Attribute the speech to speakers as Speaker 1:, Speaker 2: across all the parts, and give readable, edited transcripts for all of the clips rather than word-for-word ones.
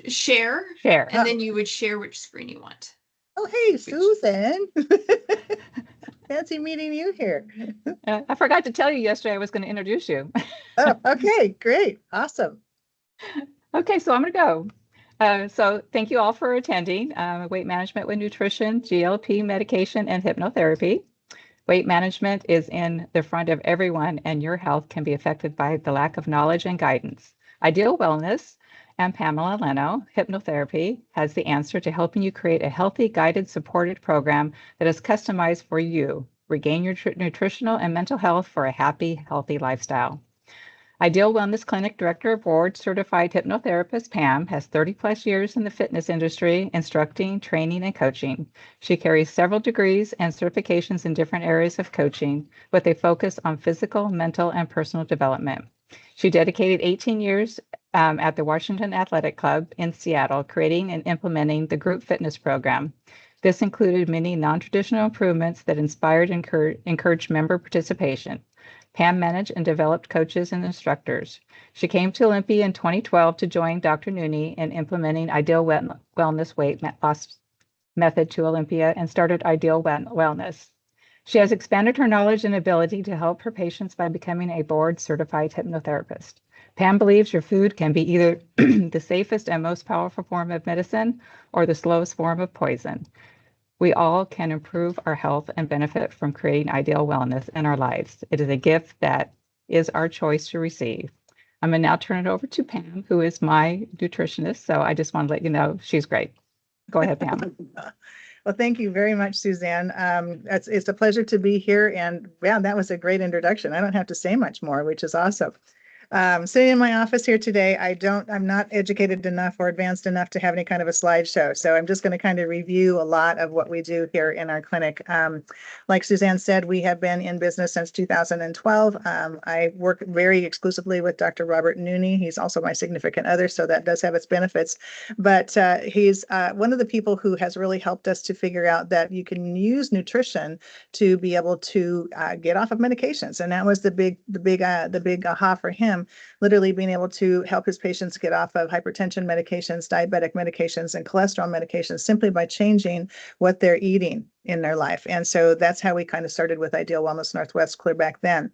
Speaker 1: share,
Speaker 2: Share.
Speaker 1: and then you would share which screen you want.
Speaker 3: Oh, hey, Susan. Fancy meeting you here.
Speaker 2: I forgot to tell you yesterday I was going to introduce you.
Speaker 3: Oh, okay, great. Awesome.
Speaker 2: Okay, so I'm going to go. So thank you all for attending. Weight management with nutrition, GLP medication, and hypnotherapy. Weight management is in the front of everyone, and your health can be affected by the lack of knowledge and guidance. Ideal Wellness and Pamela Leno, Hypnotherapy, has the answer to helping you create a healthy, guided, supported program that is customized for you. Regain your nutritional and mental health for a happy, healthy lifestyle. Ideal Wellness Clinic Director Board Certified Hypnotherapist Pam has 30 plus years in the fitness industry, instructing, training, and coaching. She carries several degrees and certifications in different areas of coaching with a focus on physical, mental, and personal development. She dedicated 18 years at the Washington Athletic Club in Seattle, creating and implementing the group fitness program. This included many non-traditional improvements that inspired and encouraged member participation. Pam managed and developed coaches and instructors. She came to Olympia in 2012 to join Dr. Nooney in implementing Ideal Wellness weight loss method to Olympia and started Ideal Wellness. She has expanded her knowledge and ability to help her patients by becoming a board-certified hypnotherapist. Pam believes your food can be either the safest and most powerful form of medicine or the slowest form of poison. We all can improve our health and benefit from creating ideal wellness in our lives. It is a gift that is our choice to receive. I'm going to now turn it over to Pam, who is my nutritionist. So I just want to let you know she's great. Go ahead, Pam.
Speaker 3: Well, thank you very much, Suzanne. It's a pleasure to be here. And yeah, that was a great introduction. I don't have to say much more, which is awesome. Sitting in my office here today, I'm not educated enough or advanced enough to have any kind of a slideshow. So I'm just going to kind of review a lot of what we do here in our clinic. Like Suzanne said, we have been in business since 2012. I work very exclusively with Dr. Robert Nooney. He's also my significant other, so that does have its benefits. But he's one of the people who has really helped us to figure out that you can use nutrition to be able to get off of medications. And that was the big aha for him. Literally being able to help his patients get off of hypertension medications, diabetic medications, and cholesterol medications simply by changing what they're eating in their life. And so that's how we kind of started with Ideal Wellness Northwest clear back then.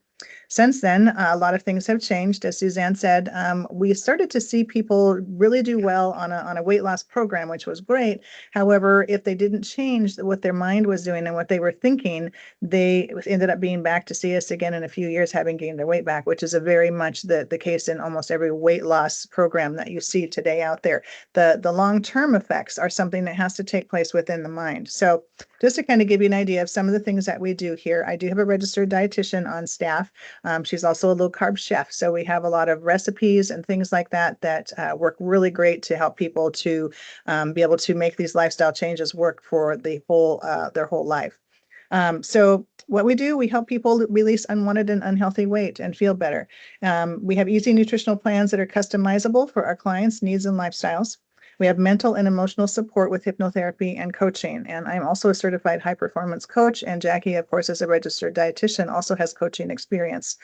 Speaker 3: Since then, a lot of things have changed. As Suzanne said, we started to see people really do well on a weight loss program, which was great. However, if they didn't change what their mind was doing and what they were thinking, they ended up being back to see us again in a few years, having gained their weight back, which is a very much the case in almost every weight loss program that you see today out there. The long-term effects are something that has to take place within the mind. So just to kind of give you an idea of some of the things that we do here, I do have a registered dietitian on staff. She's also a low carb chef. So we have a lot of recipes and things like that work really great to help people to be able to make these lifestyle changes work for their whole life. So what we do, we help people release unwanted and unhealthy weight and feel better. We have easy nutritional plans that are customizable for our clients' needs and lifestyles. We have mental and emotional support with hypnotherapy and coaching. And I'm also a certified high performance coach. And Jackie, of course, as a registered dietitian, also has coaching experience.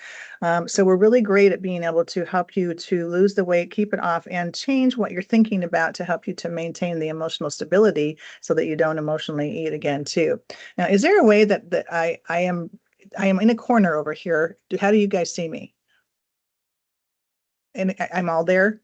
Speaker 3: So we're really great at being able to help you to lose the weight, keep it off, and change what you're thinking about to help you to maintain the emotional stability so that you don't emotionally eat again too. Now, is there a way that I am in a corner over here? How do you guys see me? And I'm all there?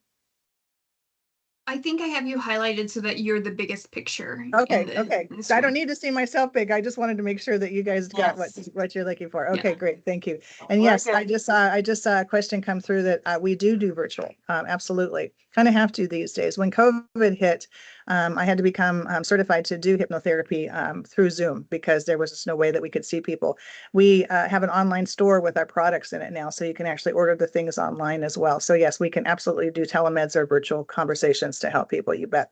Speaker 1: I think I have you highlighted so that you're the biggest picture.
Speaker 3: Okay. So I don't need to see myself big. I just wanted to make sure that you guys got what you're looking for. Okay, great. Thank you. And yes, I just saw a question come through that we do virtual. Absolutely. Kind of have to these days. When COVID hit, I had to become certified to do hypnotherapy through Zoom because there was just no way that we could see people. We have an online store with our products in it now, so you can actually order the things online as well. So yes, we can absolutely do telemeds or virtual conversations to help people, you bet.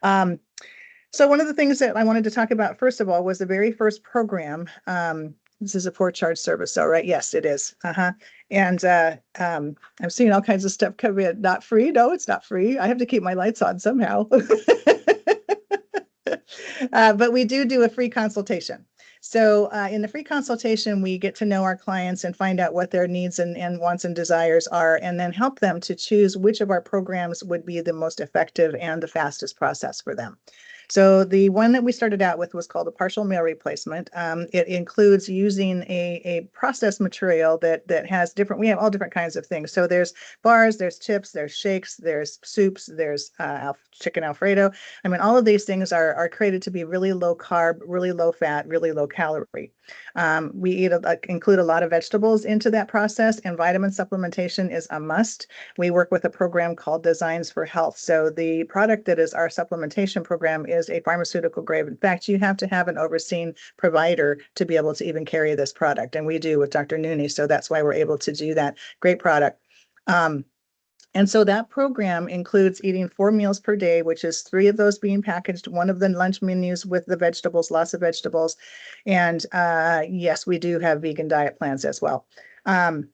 Speaker 3: So one of the things that I wanted to talk about, first of all, was the very first program. This is a for charge service, so right? Yes, it is. And I'm seeing all kinds of stuff come in. Not free? No, it's not free. I have to keep my lights on somehow. But we do a free consultation. So in the free consultation, we get to know our clients and find out what their needs and wants and desires are, and then help them to choose which of our programs would be the most effective and the fastest process for them. So the one that we started out with was called a partial meal replacement. It includes using a processed material that has different, we have all different kinds of things. So there's bars, there's chips, there's shakes, there's soups, there's chicken Alfredo. I mean, all of these things are created to be really low carb, really low fat, really low calorie. We include a lot of vegetables into that process, and vitamin supplementation is a must. We work with a program called Designs for Health. So the product that is our supplementation program is a pharmaceutical grade. In fact, you have to have an overseen provider to be able to even carry this product. And we do with Dr. Nooney. So that's why we're able to do that. Great product. And so that program includes eating 4 meals per day, which is 3 of those being packaged, one of the lunch menus with the vegetables, lots of vegetables. And yes, we do have vegan diet plans as well. And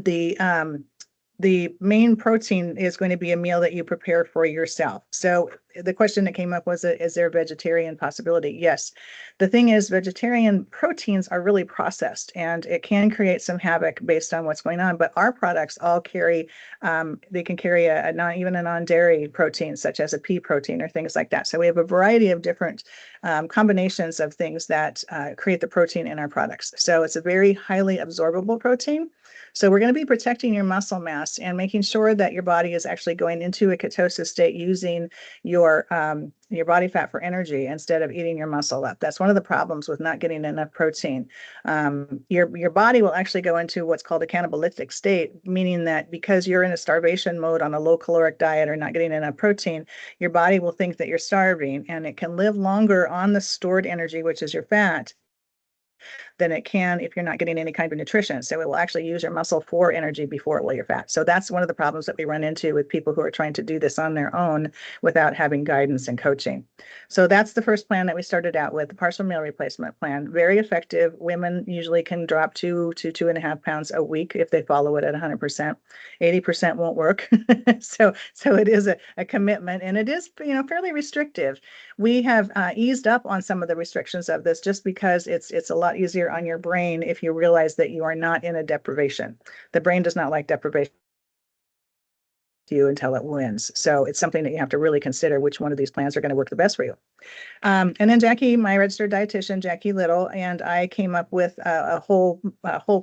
Speaker 3: the main protein is going to be a meal that you prepare for yourself. So the question that came up was, is there a vegetarian possibility? Yes. The thing is, vegetarian proteins are really processed, and it can create some havoc based on what's going on. But our products all carry, they can carry even a non-dairy protein, such as a pea protein or things like that. So we have a variety of different combinations of things that create the protein in our products. So it's a very highly absorbable protein. So we're going to be protecting your muscle mass and making sure that your body is actually going into a ketosis state using your body fat for energy instead of eating your muscle up. That's one of the problems with not getting enough protein. Your body will actually go into what's called a cannibalistic state, meaning that because you're in a starvation mode on a low caloric diet or not getting enough protein, your body will think that you're starving, and it can live longer on the stored energy, which is your fat, than it can if you're not getting any kind of nutrition. So it will actually use your muscle for energy before it will your fat. So that's one of the problems that we run into with people who are trying to do this on their own without having guidance and coaching. So that's the first plan that we started out with, the partial meal replacement plan. Very effective. Women usually can drop 2 to 2.5 pounds a week if they follow it at 100%. 80% won't work. so it is a commitment, and it is, fairly restrictive. We have eased up on some of the restrictions of this just because it's a lot easier on your brain if you realize that you are not in a deprivation. The brain does not like deprivation to you until it wins. So it's something that you have to really consider which one of these plans are going to work the best for you. And then Jackie, my registered dietitian, Jackie Little, and I came up with a whole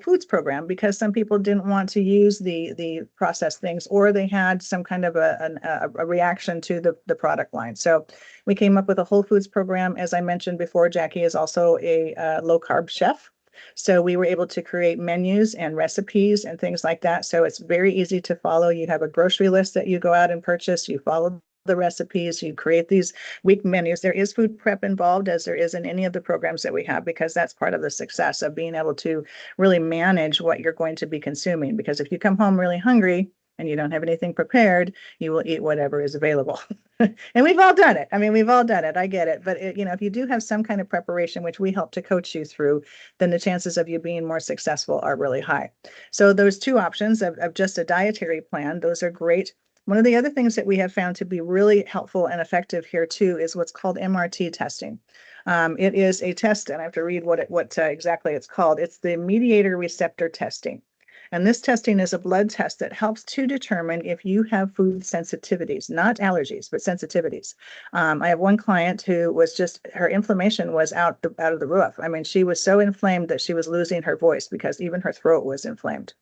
Speaker 3: foods program because some people didn't want to use the processed things, or they had some kind of a reaction to the product line. So we came up with a whole foods program. As I mentioned before, Jackie is also a low carb chef. So we were able to create menus and recipes and things like that. So it's very easy to follow. You have a grocery list that you go out and purchase. You follow the recipes, you create these week menus. There is food prep involved, as there is in any of the programs that we have, because that's part of the success of being able to really manage what you're going to be consuming. Because if you come home really hungry and you don't have anything prepared, you will eat whatever is available. And we've all done it. I mean, we've all done it. I get it. But if you do have some kind of preparation, which we help to coach you through, then the chances of you being more successful are really high. So those 2 options of just a dietary plan, those are great. One of the other things that we have found to be really helpful and effective here too is what's called MRT testing. It is a test, and I have to read what exactly it's called. It's the mediator receptor testing. And this testing is a blood test that helps to determine if you have food sensitivities, not allergies, but sensitivities. I have one client who was her inflammation was out of the roof. I mean, she was so inflamed that she was losing her voice because even her throat was inflamed.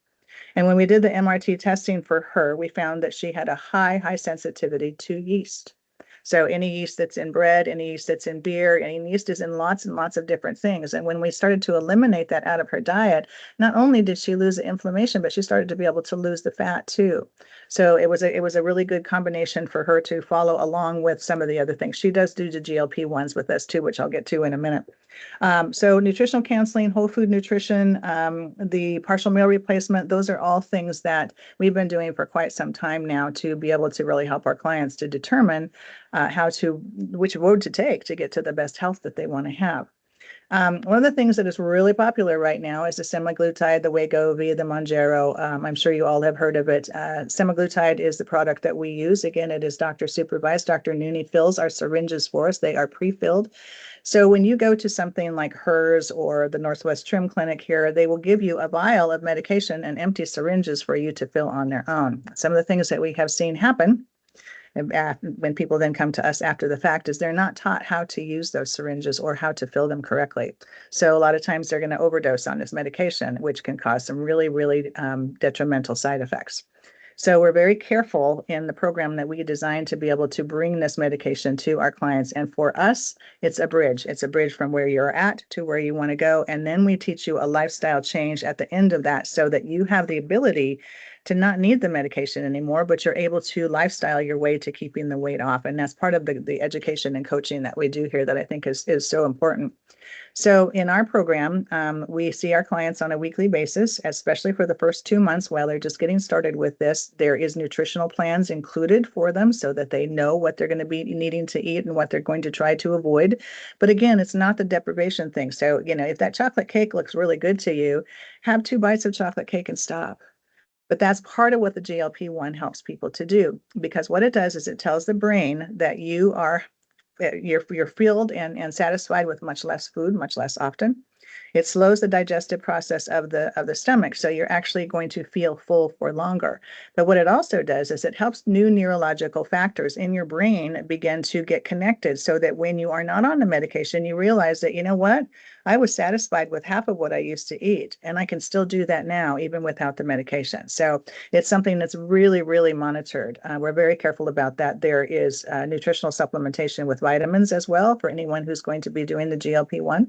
Speaker 3: And when we did the MRT testing for her, we found that she had a high sensitivity to yeast. So any yeast that's in bread, any yeast that's in beer, any yeast is in lots and lots of different things. And when we started to eliminate that out of her diet, not only did she lose the inflammation, but she started to be able to lose the fat too. So it was a really good combination for her to follow along with some of the other things. She does do the GLP ones with us too, which I'll get to in a minute. So nutritional counseling, whole food nutrition, the partial meal replacement, those are all things that we've been doing for quite some time now to be able to really help our clients to determine which road to take to get to the best health that they want to have. One of the things that is really popular right now is the semaglutide, the Wegovy, the Mounjaro. I'm sure you all have heard of it. Semaglutide is the product that we use. Again, it is doctor supervised. Dr. Nooney fills our syringes for us. They are pre-filled. So when you go to something like hers or the Northwest Trim Clinic here, they will give you a vial of medication and empty syringes for you to fill on their own. Some of the things that we have seen happen when people then come to us after the fact is they're not taught how to use those syringes or how to fill them correctly. So a lot of times they're going to overdose on this medication, which can cause some really, really detrimental side effects. So we're very careful in the program that we designed to be able to bring this medication to our clients. And for us, it's a bridge. It's a bridge from where you're at to where you want to go. And then we teach you a lifestyle change at the end of that so that you have the ability to not need the medication anymore, but you're able to lifestyle your way to keeping the weight off. And that's part of the education and coaching that we do here that I think is so important. So in our program, we see our clients on a weekly basis, especially for the first 2 months while they're just getting started with this. There is nutritional plans included for them so that they know what they're going to be needing to eat and what they're going to try to avoid. But again, it's not the deprivation thing. So, if that chocolate cake looks really good to you, have 2 bites of chocolate cake and stop. But that's part of what the GLP-1 helps people to do, because what it does is it tells the brain that you're filled and satisfied with much less food, much less often. It slows the digestive process of the stomach, so you're actually going to feel full for longer. But what it also does is it helps new neurological factors in your brain begin to get connected so that when you are not on the medication, you realize that, you know what, I was satisfied with half of what I used to eat, and I can still do that now, even without the medication. So it's something that's really, really monitored. We're very careful about that. There is nutritional supplementation with vitamins as well for anyone who's going to be doing the GLP-1.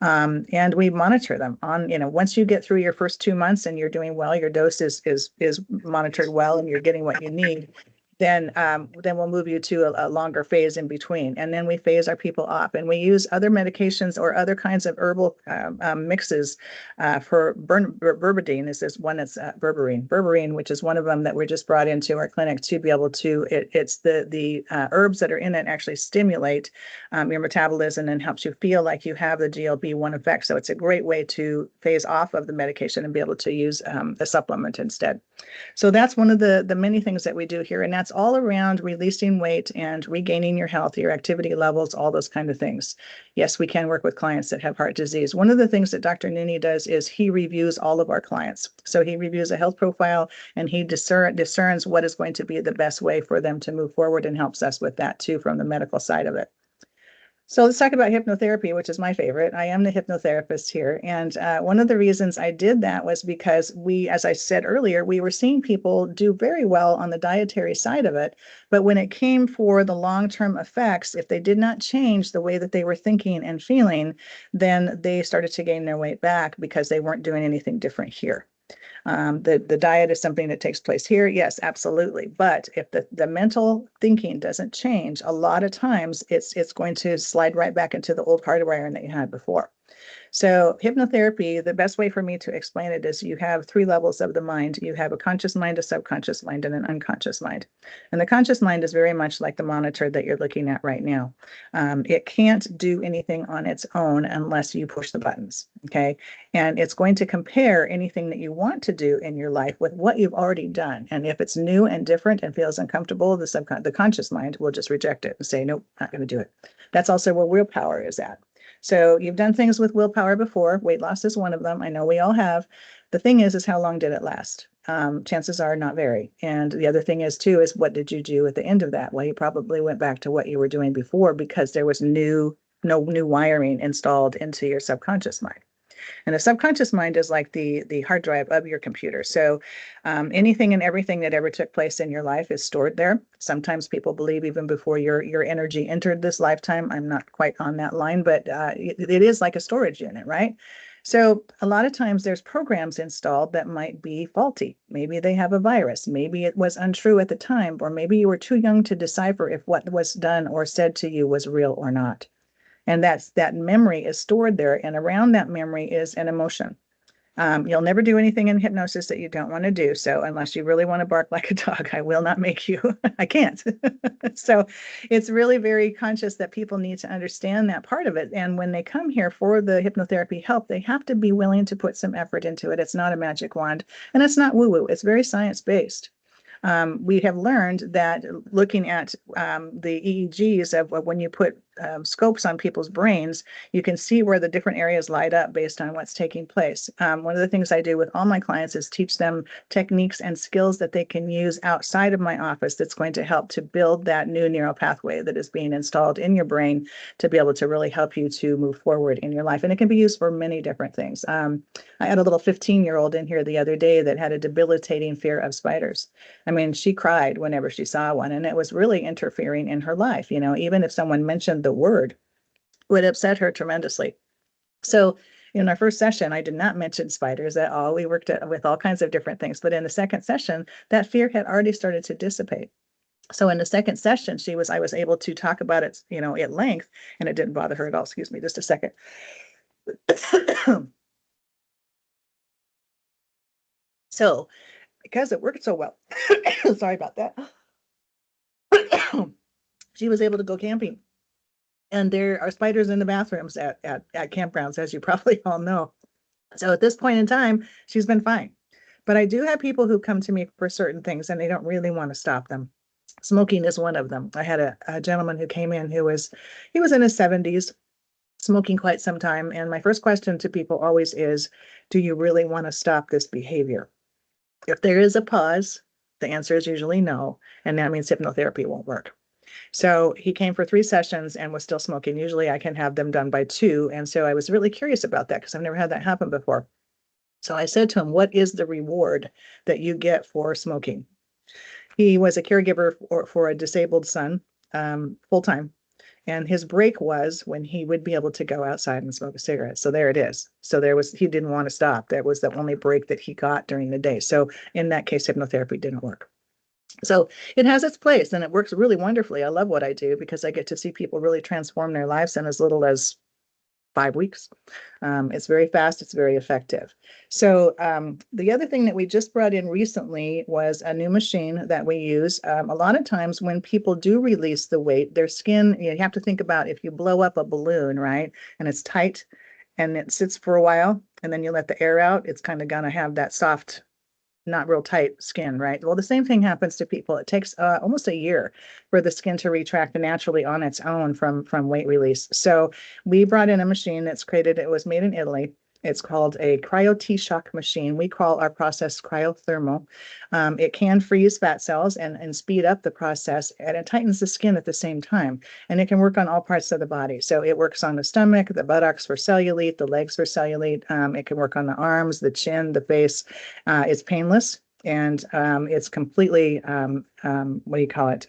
Speaker 3: And we monitor them on, once you get through your first 2 months and you're doing well, your dose is monitored well, and you're getting what you need. Then we'll move you to a longer phase in between. And then we phase our people off. And we use other medications or other kinds of herbal mixes for berberine. This is one that's berberine, which is one of them that we just brought into our clinic to be able to, it's the herbs that are in it actually stimulate your metabolism and helps you feel like you have the GLP-1 effect. So it's a great way to phase off of the medication and be able to use the supplement instead. So that's one of the many things that we do here. And that's all around releasing weight and regaining your health, your activity levels, all those kind of things. Yes, we can work with clients that have heart disease. One of the things that Dr. Nooney does is he reviews all of our clients. So he reviews a health profile and he discerns what is going to be the best way for them to move forward, and helps us with that too from the medical side of it. So let's talk about hypnotherapy, which is my favorite. I am the hypnotherapist here. And one of the reasons I did that was because as I said earlier, we were seeing people do very well on the dietary side of it. But when it came for the long-term effects, if they did not change the way that they were thinking and feeling, then they started to gain their weight back because they weren't doing anything different here. The diet is something that takes place here. Yes, absolutely. But if the mental thinking doesn't change, a lot of times it's going to slide right back into the old hardwiring that you had before. So hypnotherapy, the best way for me to explain it is you have 3 levels of the mind. You have a conscious mind, a subconscious mind, and an unconscious mind. And the conscious mind is very much like the monitor that you're looking at right now. It can't do anything on its own unless you push the buttons, okay? And it's going to compare anything that you want to do in your life with what you've already done. And if it's new and different and feels uncomfortable, the conscious mind will just reject it and say, nope, not going to do it. That's also where willpower is at. So you've done things with willpower before. Weight loss is one of them. I know we all have. The thing is how long did it last? Chances are not very. And the other thing is too, is what did you do at the end of that? Well, you probably went back to what you were doing before because there was no new wiring installed into your subconscious mind. And the subconscious mind is like the hard drive of your computer. So anything and everything that ever took place in your life is stored there. Sometimes people believe even before your energy entered this lifetime. I'm not quite on that line, but it is like a storage unit, right? So a lot of times there's programs installed that might be faulty. Maybe they have a virus. Maybe it was untrue at the time, or maybe you were too young to decipher if what was done or said to you was real or not. And that memory is stored there. And around that memory is an emotion. You'll never do anything in hypnosis that you don't want to do. So unless you really want to bark like a dog, I will not make you. I can't. So it's really very conscious that people need to understand that part of it. And when they come here for the hypnotherapy help, they have to be willing to put some effort into it. It's not a magic wand, and it's not woo-woo. It's very science-based. We have learned that looking at the EEGs of when you put scopes on people's brains, you can see where the different areas light up based on what's taking place. One of the things I do with all my clients is teach them techniques and skills that they can use outside of my office that's going to help to build that new neural pathway that is being installed in your brain to be able to really help you to move forward in your life. And it can be used for many different things. I had a little 15-year-old in here the other day that had a debilitating fear of spiders. I mean, she cried whenever she saw one, and it was really interfering in her life. You know, even if someone mentioned the word, it would upset her tremendously. So in our first session, I did not mention spiders at all. We worked with all kinds of different things. But in the second session, that fear had already started to dissipate. So in the second session, I was able to talk about it, you know, at length, and it didn't bother her at all. Excuse me, just a second. So because it worked so well, sorry about that. She was able to go camping. And there are spiders in the bathrooms at campgrounds, as you probably all know. So at this point in time, she's been fine. But I do have people who come to me for certain things and they don't really want to stop them. Smoking is one of them. I had a gentleman who came in he was in his 70s, smoking quite some time. And my first question to people always is, do you really want to stop this behavior? If there is a pause, the answer is usually no. And that means hypnotherapy won't work. So he came for 3 sessions and was still smoking. Usually I can have them done by 2. And so I was really curious about that because I've never had that happen before. So I said to him, what is the reward that you get for smoking? He was a caregiver for a disabled son, full time. And his break was when he would be able to go outside and smoke a cigarette. So there it is. So he didn't want to stop. That was the only break that he got during the day. So in that case, hypnotherapy didn't work. So it has its place and it works really wonderfully. I love what I do because I get to see people really transform their lives in as little as 5 weeks. It's very fast. It's very effective. So the other thing that we just brought in recently was a new machine that we use. A lot of times when people do release the weight, their skin, you have to think about if you blow up a balloon, right? And it's tight and it sits for a while and then you let the air out, it's kind of going to have that soft, not real tight skin, right? Well, the same thing happens to people. It takes almost a year for the skin to retract naturally on its own from weight release. So we brought in a machine it was made in Italy. It's called a cryo T-shock machine. We call our process cryothermal. It can freeze fat cells and speed up the process, and it tightens the skin at the same time. And it can work on all parts of the body. So it works on the stomach, the buttocks for cellulite, the legs for cellulite. It can work on the arms, the chin, the face. It's painless and it's completely, what do you call it?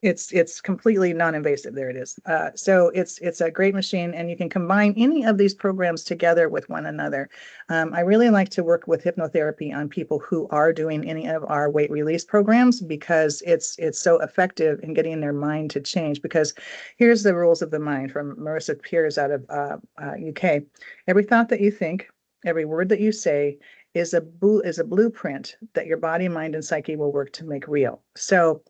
Speaker 3: It's completely non-invasive. There it is. So it's a great machine, and you can combine any of these programs together with one another. I really like to work with hypnotherapy on people who are doing any of our weight release programs because it's so effective in getting their mind to change. Because here's the rules of the mind from Marissa Peers out of UK. Every thought that you think, every word that you say is a blueprint that your body, mind, and psyche will work to make real. So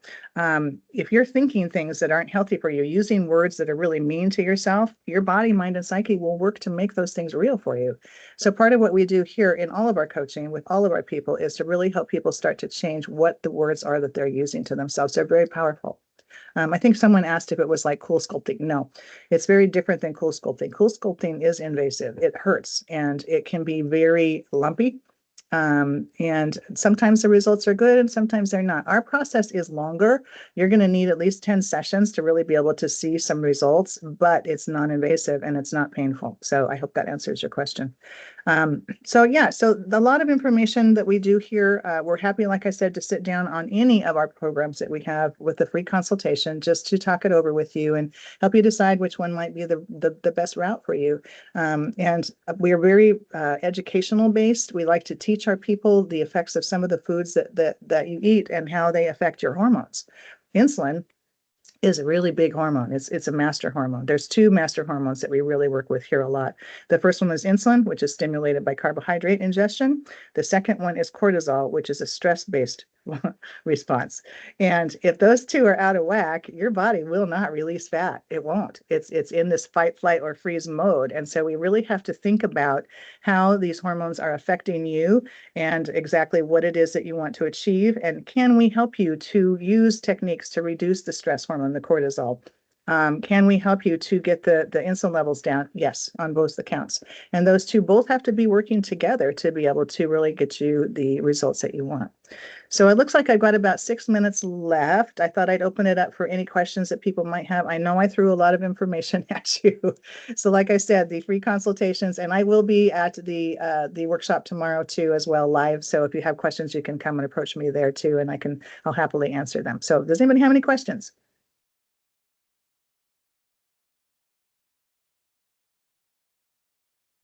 Speaker 3: if you're thinking things that aren't healthy for you, using words that are really mean to yourself, your body, mind, and psyche will work to make those things real for you. So part of what we do here in all of our coaching with all of our people is to really help people start to change what the words are that they're using to themselves. They're very powerful. I think someone asked if it was like cool sculpting. No, it's very different than cool sculpting. Cool sculpting is invasive. It hurts and it can be very lumpy. And sometimes the results are good and sometimes they're not. Our process is longer. You're going to need at least 10 sessions to really be able to see some results, but it's non-invasive and it's not painful. So I hope that answers your question. So a lot of information that we do here. We're happy, like I said, to sit down on any of our programs that we have with a free consultation just to talk it over with you and help you decide which one might be the best route for you. And we are very educational based. We like to teach our people the effects of some of the foods that you eat and how they affect your hormones. Insulin is a really big hormone. It's a master hormone. There's two master hormones that we really work with here a lot. The first one is insulin, which is stimulated by carbohydrate ingestion. The second one is cortisol, which is a stress-based response. And if those two are out of whack, your body will not release fat. It won't. It's in this fight, flight, or freeze mode. And so we really have to think about how these hormones are affecting you and exactly what it is that you want to achieve. And can we help you to use techniques to reduce the stress hormone, the cortisol? Can we help you to get the insulin levels down? Yes, on both accounts. And those two both have to be working together to be able to really get you the results that you want. So it looks like I've got about 6 minutes left. I thought I'd open it up for any questions that people might have. I know I threw a lot of information at you. So like I said, the free consultations, and I will be at the workshop tomorrow too as well, live. So if you have questions, you can come and approach me there too, and I'll happily answer them. So does anybody have any questions?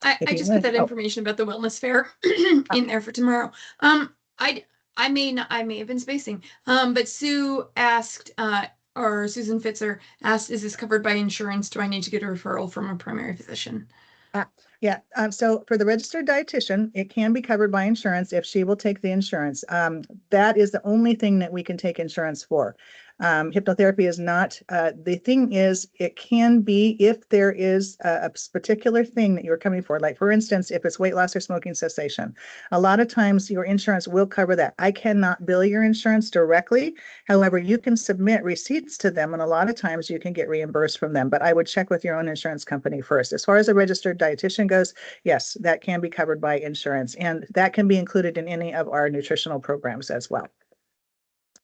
Speaker 1: I just put that information about the wellness fair in there for tomorrow. I may have been spacing. But Sue asked, or Susan Fitzer asked, is this covered by insurance? Do I need to get a referral from a primary physician?
Speaker 3: Yeah. So for the registered dietitian, it can be covered by insurance if she will take the insurance. That is the only thing that we can take insurance for. Hypnotherapy is not. The thing is, it can be if there is a particular thing that you're coming for. Like for instance, if it's weight loss or smoking cessation, a lot of times your insurance will cover that. I cannot bill your insurance directly. However, you can submit receipts to them, and a lot of times you can get reimbursed from them. But I would check with your own insurance company first. As far as a registered dietitian goes, yes, that can be covered by insurance, and that can be included in any of our nutritional programs as well.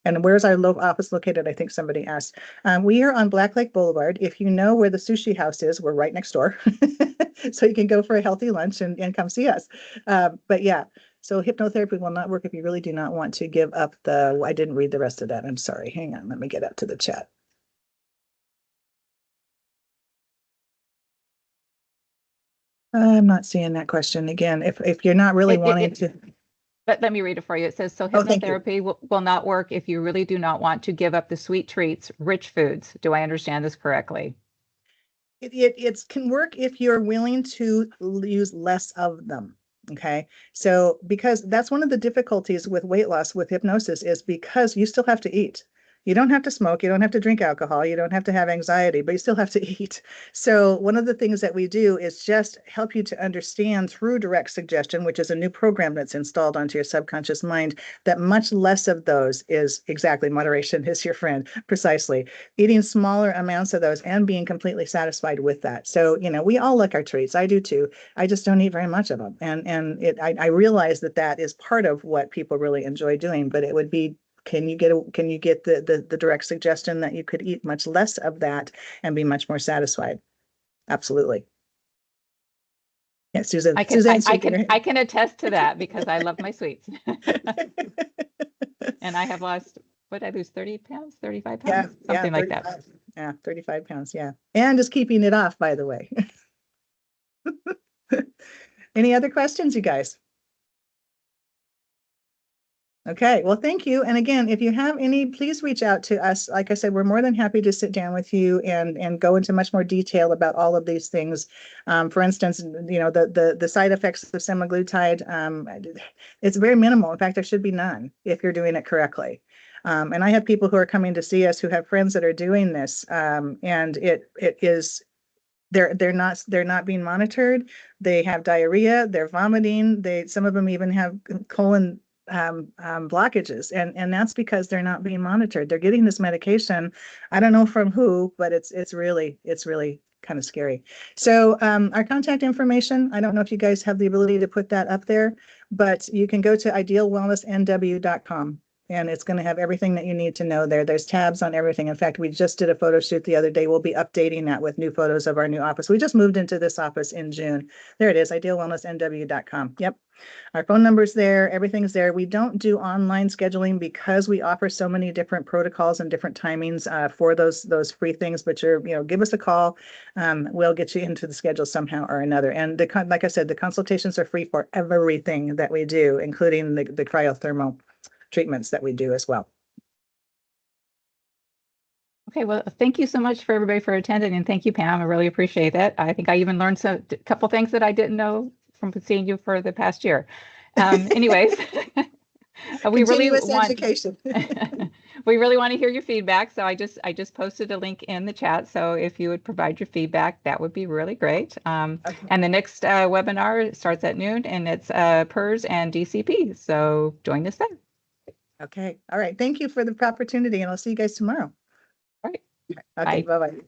Speaker 3: And where's our office located? I think somebody asked. We are on Black Lake Boulevard. If you know where the sushi house is, we're right next door. So you can go for a healthy lunch and come see us. But yeah, so hypnotherapy will not work if you really do not want to give up I didn't read the rest of that. I'm sorry. Hang on. Let me get up to the chat. I'm not seeing that question again. If you're not really wanting to.
Speaker 2: Let me read it for you. It says, so hypnotherapy will not work if you really do not want to give up the sweet treats, rich foods. Do I understand this correctly?
Speaker 3: It can work if you're willing to use less of them. Okay. So because that's one of the difficulties with weight loss with hypnosis is because you still have to eat. You don't have to smoke, you don't have to drink alcohol, you don't have to have anxiety, but you still have to eat. So one of the things that we do is just help you to understand through direct suggestion, which is a new program that's installed onto your subconscious mind, that much less of those is exactly moderation is your friend, precisely. Eating smaller amounts of those and being completely satisfied with that. So, we all like our treats. I do too. I just don't eat very much of them. And I realize that is part of what people really enjoy doing, but it would be, can you get the direct suggestion that you could eat much less of that and be much more satisfied? Absolutely. Yeah, Susan.
Speaker 2: I can attest to that because I love my sweets. And I have lost, what did I lose, 30 pounds, 35 pounds, something like that.
Speaker 3: Yeah, 35 pounds. Yeah. And just keeping it off, by the way. Any other questions, you guys? Okay, well, thank you. And again, if you have any, please reach out to us. Like I said, we're more than happy to sit down with you and go into much more detail about all of these things. For instance, the side effects of semaglutide, it's very minimal. In fact, there should be none if you're doing it correctly. And I have people who are coming to see us who have friends that are doing this, and it is they're not being monitored. They have diarrhea, they're vomiting, some of them even have colon blockages, and that's because they're not being monitored. They're getting this medication. I don't know from who, but it's really kind of scary. So our contact information, I don't know if you guys have the ability to put that up there, but you can go to idealwellnessnw.com. And it's going to have everything that you need to know there. There's tabs on everything. In fact, we just did a photo shoot the other day. We'll be updating that with new photos of our new office. We just moved into this office in June. There it is, idealwellnessnw.com. Yep. Our phone number's there. Everything's there. We don't do online scheduling because we offer so many different protocols and different timings for those free things. But give us a call. We'll get you into the schedule somehow or another. And like I said, the consultations are free for everything that we do, including the cryothermal treatments that we do as well.
Speaker 2: Okay, well, thank you so much for everybody for attending, and thank you, Pam. I really appreciate it. I think I even learned a couple things that I didn't know from seeing you for the past year. Anyways, we really
Speaker 3: Continuous
Speaker 2: want
Speaker 3: education.
Speaker 2: we really want to hear your feedback. So I just posted a link in the chat. So if you would provide your feedback, that would be really great.
Speaker 3: Okay.
Speaker 2: And the next webinar starts at noon, and it's PERS and DCP. So join us then.
Speaker 3: Okay. All right. Thank you for the opportunity, and I'll see you guys tomorrow.
Speaker 2: All right.
Speaker 3: Okay.
Speaker 2: Bye.
Speaker 3: Bye-bye.